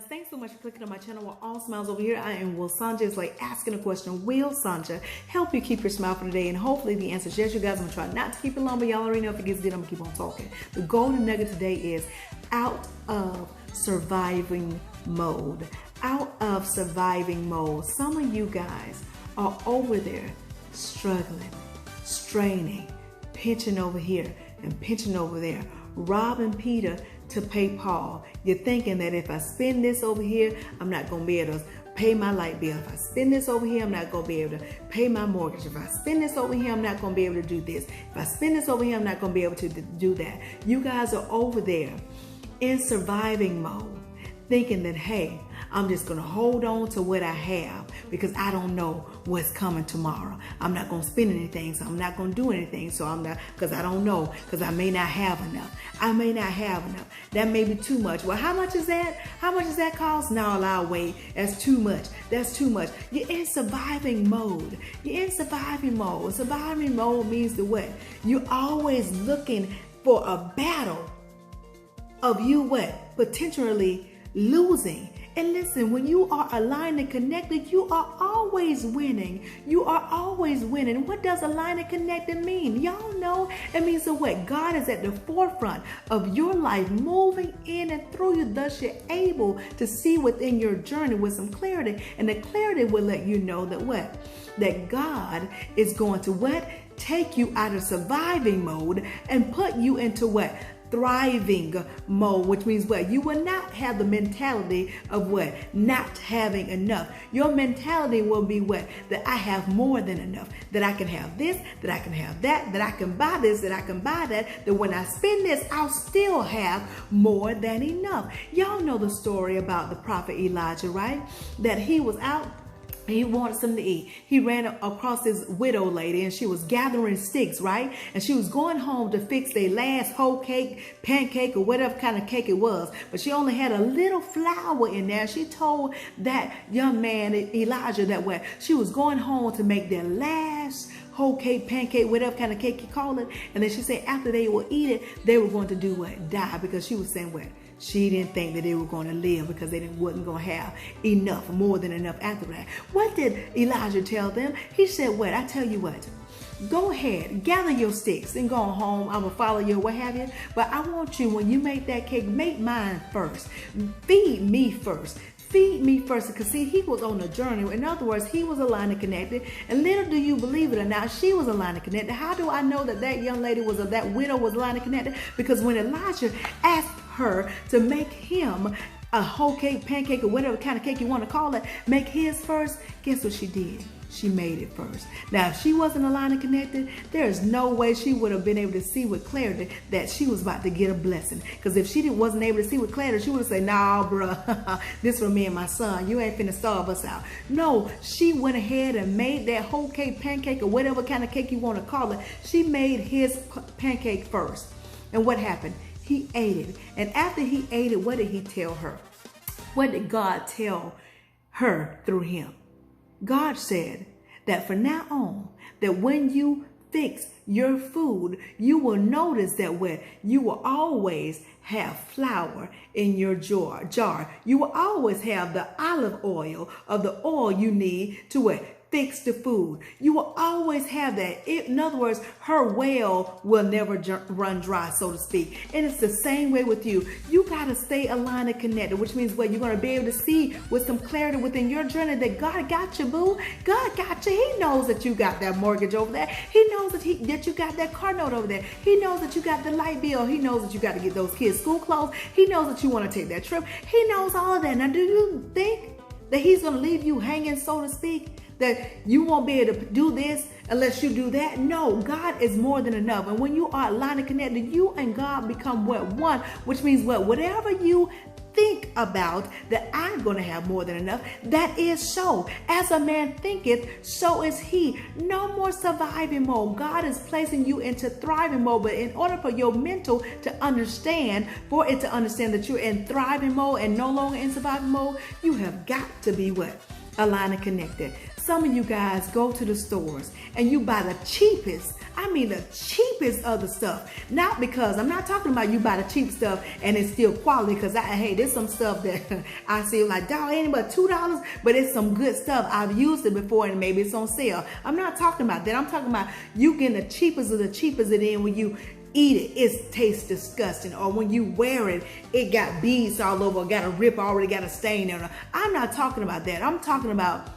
Thanks so much for clicking on my channel. We're all smiles over here. I am Will Sanja. It's like asking a question. Will Sanja help you keep your smile for today? And hopefully the answer is yes, you guys. I'm going to try not to keep it long, but y'all already know if it gets good, I'm going to keep on talking. The golden nugget today is out of surviving mode. Out of surviving mode. Some of you guys are over there struggling, straining, pinching over here and pinching over there, robbing Peter to pay Paul. You're thinking that if I spend this over here, I'm not going to be able to pay my light bill. If I spend this over here, I'm not going to be able to pay my mortgage. If I spend this over here, I'm not going to be able to do this. If I spend this over here, I'm not going to be able to do that. You guys are over there in surviving mode, thinking that, hey, I'm just going to hold on to what I have because I don't know what's coming tomorrow. I'm not going to spend anything, so I'm not going to do anything. So I'm not, because I don't know, because I may not have enough. I may not have enough. That may be too much. Well, how much is that? How much does that cost? No, I'll wait. That's too much. That's too much. You're in surviving mode. You're in surviving mode. Surviving mode means the what? You're always looking for a battle of you what? Potentially losing. And listen, when you are aligned and connected, you are always winning. You are always winning. What does aligned and connected mean? Y'all know it means that what? God is at the forefront of your life, moving in and through you. Thus, you're able to see within your journey with some clarity. And the clarity will let you know that what? That God is going to what? Take you out of surviving mode and put you into what? Thriving mode, which means what? You will not have the mentality of what? Not having enough. Your mentality will be what? That I have more than enough. That I can have this, that I can have that, that I can buy this, that I can buy that, that when I spend this, I'll still have more than enough. Y'all know the story about the prophet Elijah, right? That he was out. He wanted something to eat. He ran across this widow lady and she was gathering sticks, right? And she was going home to fix their last whole cake, pancake, or whatever kind of cake it was. But she only had a little flour in there. She told that young man, Elijah, that way she was going home to make their last whole cake, pancake, whatever kind of cake you call it. And then she said after they would eat it, they were going to do what? Die, because she was saying what? She didn't think that they were going to live because they wasn't going to have enough, more than enough after that. What did Elijah tell them? He said, what? I tell you what, go ahead, gather your sticks and go home. I'm going to follow you, what have you. But I want you, when you make that cake, make mine first. Feed me first. Feed me first. Because see, he was on a journey. In other words, he was aligned and connected. And little do you believe it or not, she was aligned and connected. How do I know that that young lady was, that widow was aligned and connected? Because when Elijah asked her to make him a whole cake, pancake, or whatever kind of cake you want to call it, make his first, guess what she did? She made it first. Now, if she wasn't aligned and connected, there is no way she would have been able to see with clarity that she was about to get a blessing. Because if she wasn't able to see with clarity, she would have said, nah, bruh, this for me and my son. You ain't finna starve us out. No, she went ahead and made that whole cake, pancake, or whatever kind of cake you want to call it. She made his pancake first. And what happened? He ate it. And after he ate it, what did he tell her? What did God tell her through him? God said that from now on, that when you fix your food, you will notice that where you will always have flour in your jar. You will always have the olive oil or the oil you need to what? Fix the food. You will always have that. In other words, her well will never run dry, so to speak. And it's the same way with you. You got to stay aligned and connected, which means what? You're going to be able to see with some clarity within your journey that God got you, boo. God got you. He knows that you got that mortgage over there. He knows that you got that car note over there. He knows that you got the light bill. He knows that you got to get those kids school clothes. He knows that you want to take that trip. He knows all of that. Now, do you think that he's going to leave you hanging, so to speak? That you won't be able to do this unless you do that? No, God is more than enough. And when you are aligned and connected, you and God become what? One, which means what? Whatever you think about that I'm going to have more than enough, that is so. As a man thinketh, so is he. No more surviving mode. God is placing you into thriving mode. But in order for your mental to understand, for it to understand that you're in thriving mode and no longer in surviving mode, you have got to be what? Align and Connected. Some of you guys go to the stores and you buy the cheapest, I mean the cheapest of the stuff. Not because, I'm not talking about you buy the cheap stuff and it's still quality, because hey, there's some stuff that I see like, dog, ain't but $2, but it's some good stuff. I've used it before and maybe it's on sale. I'm not talking about that. I'm talking about you getting the cheapest of the cheapest, and then when you eat it, it tastes disgusting. Or when you wear it, it got beads all over, got a rip, already got a stain on it. I'm not talking about that. I'm talking about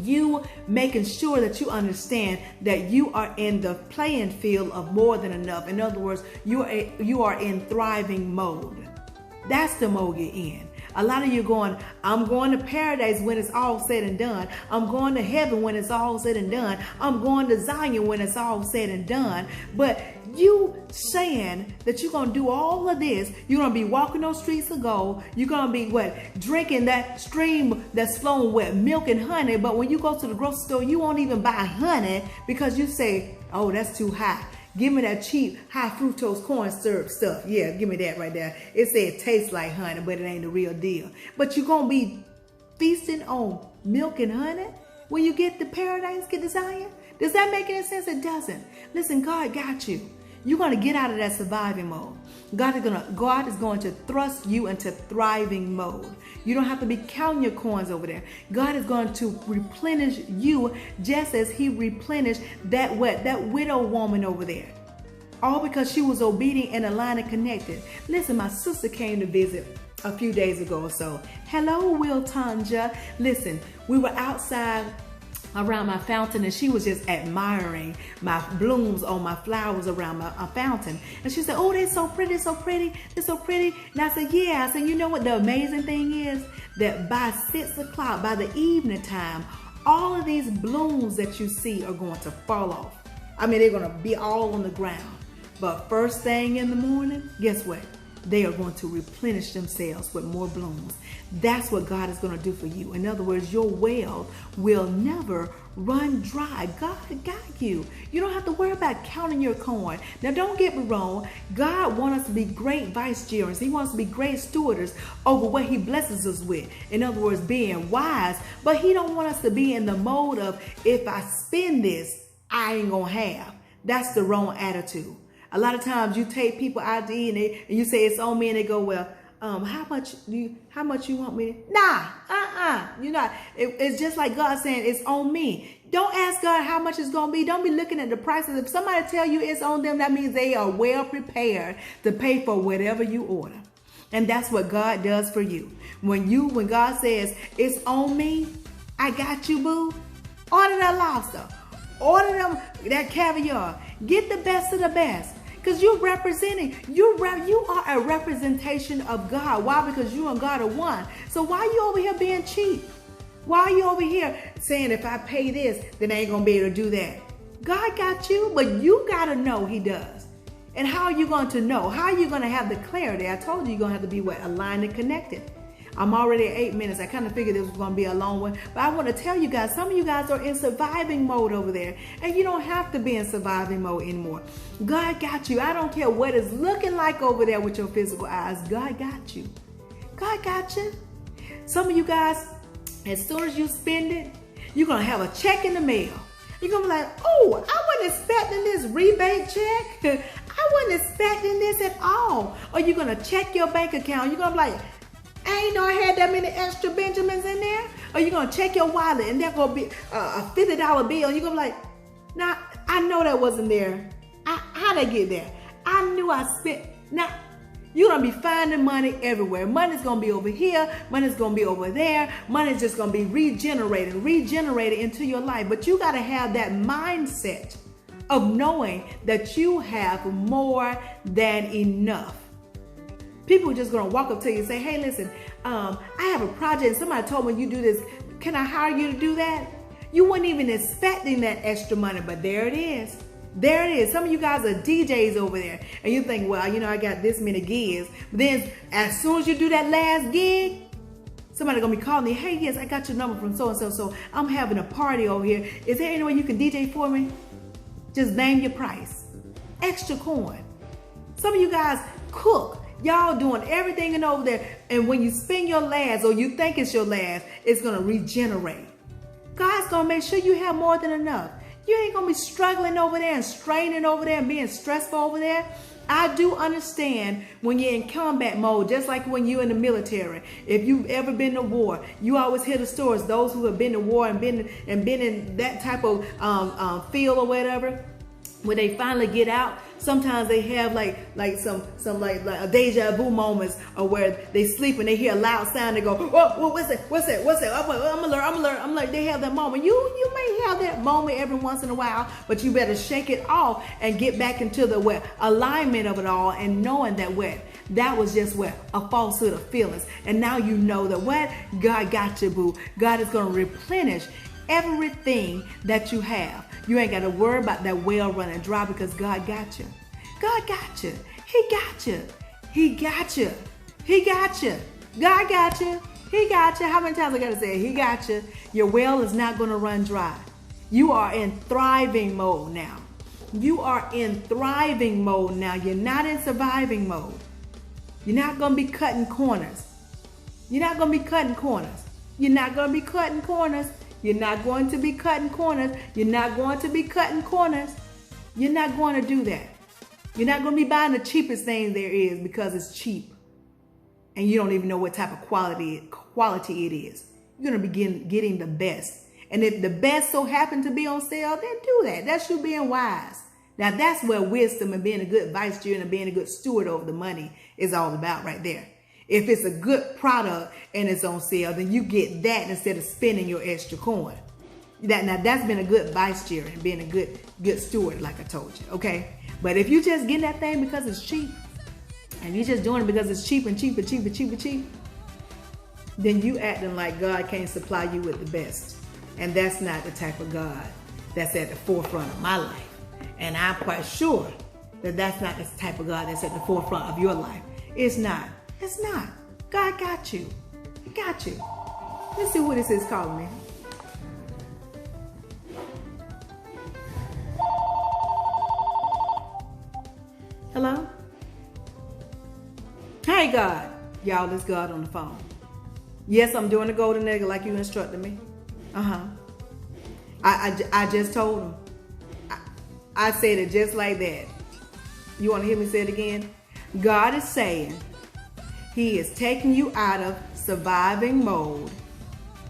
you making sure that you understand that you are in the playing field of more than enough. In other words, you are in thriving mode. That's the mode you're in. A lot of you going, I'm going to paradise when it's all said and done. I'm going to heaven when it's all said and done. I'm going to Zion when it's all said and done. But you saying that you're going to do all of this, you're going to be walking those streets of gold. You're going to be drinking that stream that's flowing with milk and honey. But when you go to the grocery store, you won't even buy honey because you say, oh, that's too high. Give me that cheap, high fructose corn syrup stuff. Yeah, give me that right there. It said it tastes like honey, but it ain't the real deal. But you're going to be feasting on milk and honey when you get to paradise, get to Zion? Does that make any sense? It doesn't. Listen, God got you. You're going to get out of that surviving mode. God is going to thrust you into thriving mode. You don't have to be counting your coins over there. God is going to replenish you just as he replenished that widow woman over there. All because she was obedient and aligned and connected. Listen, my sister came to visit a few days ago or so. Hello, Will Tanja. Listen, we were outside around my fountain and she was just admiring my blooms on my flowers around my fountain. And she said, oh, they're so pretty, so pretty, they're so pretty. And I said, yeah. I said, you know what the amazing thing is? That by 6 o'clock, by the evening time, all of these blooms that you see are going to fall off. I mean, they're going to be all on the ground. But first thing in the morning, guess what? They are going to replenish themselves with more blooms. That's what God is going to do for you. In other words, your well will never run dry. God got you. You don't have to worry about counting your coin. Now, don't get me wrong. God wants us to be great vicegerents. He wants us to be great stewardess over what he blesses us with. In other words, being wise. But he don't want us to be in the mode of, if I spend this, I ain't going to have. That's the wrong attitude. A lot of times you take people out to eat and you say it's on me, and they go, well, how much you want me to? Nah, you're not. It's just like God saying it's on me. Don't ask God how much it's going to be. Don't be looking at the prices. If somebody tell you it's on them, that means they are well prepared to pay for whatever you order. And that's what God does for you. When God says it's on me, I got you, boo. Order that lobster. Order them that caviar. Get the best of the best. Because you're representing, you are a representation of God. Why? Because you and God are one. So why are you over here being cheap? Why are you over here saying if I pay this, then I ain't going to be able to do that? God got you, but you got to know he does. And how are you going to know? How are you going to have the clarity? I told you you're going to have to be aligned and connected. I'm already at 8 minutes. I kind of figured this was going to be a long one. But I want to tell you guys, some of you guys are in surviving mode over there. And you don't have to be in surviving mode anymore. God got you. I don't care what it's looking like over there with your physical eyes. God got you. God got you. Some of you guys, as soon as you spend it, you're going to have a check in the mail. You're going to be like, oh, I wasn't expecting this rebate check. I wasn't expecting this at all. Or you're going to check your bank account. You're going to be like, I ain't know I had that many extra Benjamins in there. Or you're going to check your wallet and there's going to be a $50 bill. You're going to be like, nah, I know that wasn't there. How'd I get there? I knew I spent. Now, you're going to be finding money everywhere. Money's going to be over here. Money's going to be over there. Money's just going to be regenerated into your life. But you got to have that mindset of knowing that you have more than enough. People are just going to walk up to you and say, hey, listen, I have a project. And somebody told me you do this. Can I hire you to do that? You weren't even expecting that extra money, but there it is. There it is. Some of you guys are DJs over there. And you think, well, you know, I got this many gigs. But then as soon as you do that last gig, somebody going to be calling me, hey, yes, I got your number from so-and-so. So I'm having a party over here. Is there any way you can DJ for me? Just name your price. Extra coin. Some of you guys cook. Y'all doing everything and over there. And when you spend your last, or you think it's your last, it's going to regenerate. God's going to make sure you have more than enough. You ain't going to be struggling over there and straining over there and being stressful over there. I do understand when you're in combat mode, just like when you're in the military. If you've ever been to war, you always hear the stories. Those who have been to war and been in that type of field or whatever, when they finally get out, sometimes they have like some a deja vu moments, or where they sleep and they hear a loud sound. They go, oh, what's that? I'm alert. They have that moment. You may have that moment every once in a while, but you better shake it off and get back into the alignment of it all, and knowing that that was just a falsehood of feelings. And now you know that God got you, boo. God is going to replenish everything that you have. You ain't got to worry about that well running dry, because God got you. God got you. He got you. He got you. He got you. God got you. He got you. How many times I got to say it? He got you. Your well is not going to run dry. You are in thriving mode now. You are in thriving mode now. You're not in surviving mode. You're not going to be cutting corners. You're not going to be cutting corners. You're not going to be cutting corners. You're not going to be cutting corners. You're not going to be cutting corners. You're not going to do that. You're not going to be buying the cheapest thing there is because it's cheap. And you don't even know what type of quality it is. You're going to be getting the best. And if the best so happen to be on sale, then do that. That's you being wise. Now that's where wisdom and being a good vice chair and being a good steward over the money is all about right there. If it's a good product and it's on sale, then you get that instead of spending your extra coin. Now that's been a good vice chair and being a good steward, like I told you, okay? But if you just getting that thing because it's cheap, and you just doing it because it's cheap, then you acting like God can't supply you with the best. And that's not the type of God that's at the forefront of my life. And I'm quite sure that that's not the type of God that's at the forefront of your life. It's not. It's not. God got you. He got you. Let's see who this is calling me. Hello? Hey, God. Y'all, it's God on the phone. Yes, I'm doing the golden nugget like you instructed me. I just told him. I said it just like that. You want to hear me say it again? God is saying He is taking you out of surviving mode,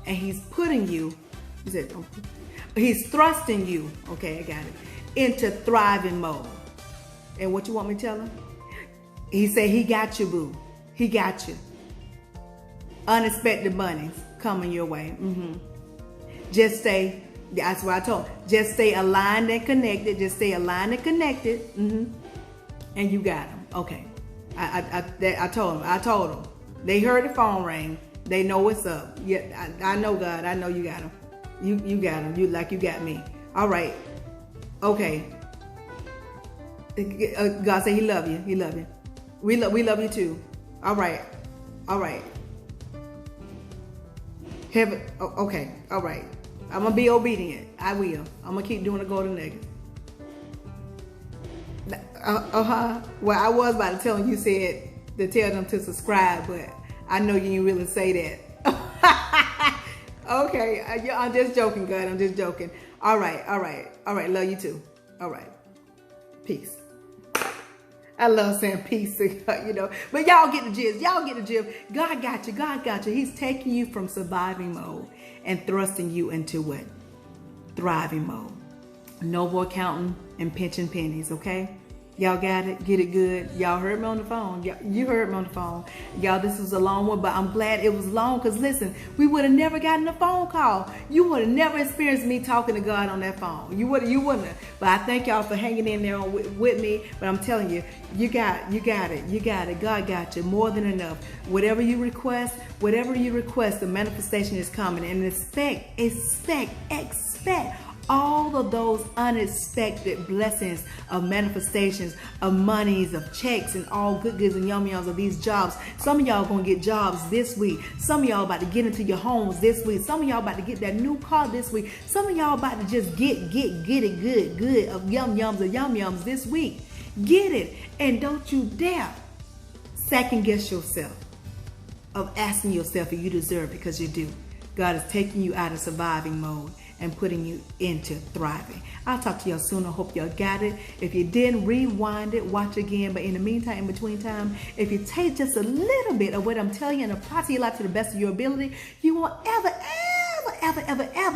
and He's putting you, He's thrusting you, okay, I got it, into thriving mode. And what you want me to tell him? He said He got you, boo. He got you. Unexpected monies coming your way. Just stay, that's what I told him. Just stay aligned and connected. Just stay aligned and connected. And you got him. Okay. I told him. They heard the phone ring. They know what's up. Yeah, I know, God. I know you got him. You got him. You got me. All right. Okay. God said He love you. He love you. We love you too. All right. Heaven. Okay. All right. I'm gonna be obedient. I will. I'm gonna keep doing the golden nugget. Well, I was about to tell them, you said to tell them to subscribe, but I know you didn't really say that. Okay, I'm just joking, God. I'm just joking. All right. Love you too. All right. Peace. I love saying peace, you know. But y'all get the gist. God got you. God got you. He's taking you from surviving mode and thrusting you into what? Thriving mode. No more counting and pinching pennies, okay? Y'all got it? Get it good? Y'all heard me on the phone. You heard me on the phone. Y'all, this was a long one, but I'm glad it was long, because listen, we would have never gotten a phone call. You would have never experienced me talking to God on that phone. You wouldn't have. But I thank y'all for hanging in there with me. But I'm telling you, you got it. God got you more than enough. Whatever you request, the manifestation is coming. And expect all of those unexpected blessings of manifestations, of monies, of checks, and all good goods and yum-yums of these jobs. Some of y'all gonna get jobs this week. Some of y'all about to get into your homes this week. Some of y'all about to get that new car this week. Some of y'all about to just get it good of yum-yums this week. Get it, and don't you dare second guess yourself, of asking yourself if you deserve it, because you do. God is taking you out of surviving mode and putting you into thriving. I'll talk to y'all soon. I hope y'all got it. If you didn't, rewind it, watch again. But in the meantime, in between time, if you take just a little bit of what I'm telling you and apply to your life to the best of your ability, you won't ever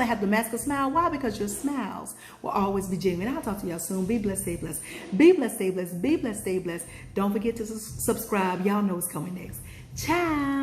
have to mask a smile. Why? Because your smiles will always be genuine. I'll talk to y'all soon. Be blessed, stay blessed. Be blessed, stay blessed. Be blessed, stay blessed. Don't forget to subscribe. Y'all know what's coming next. Ciao.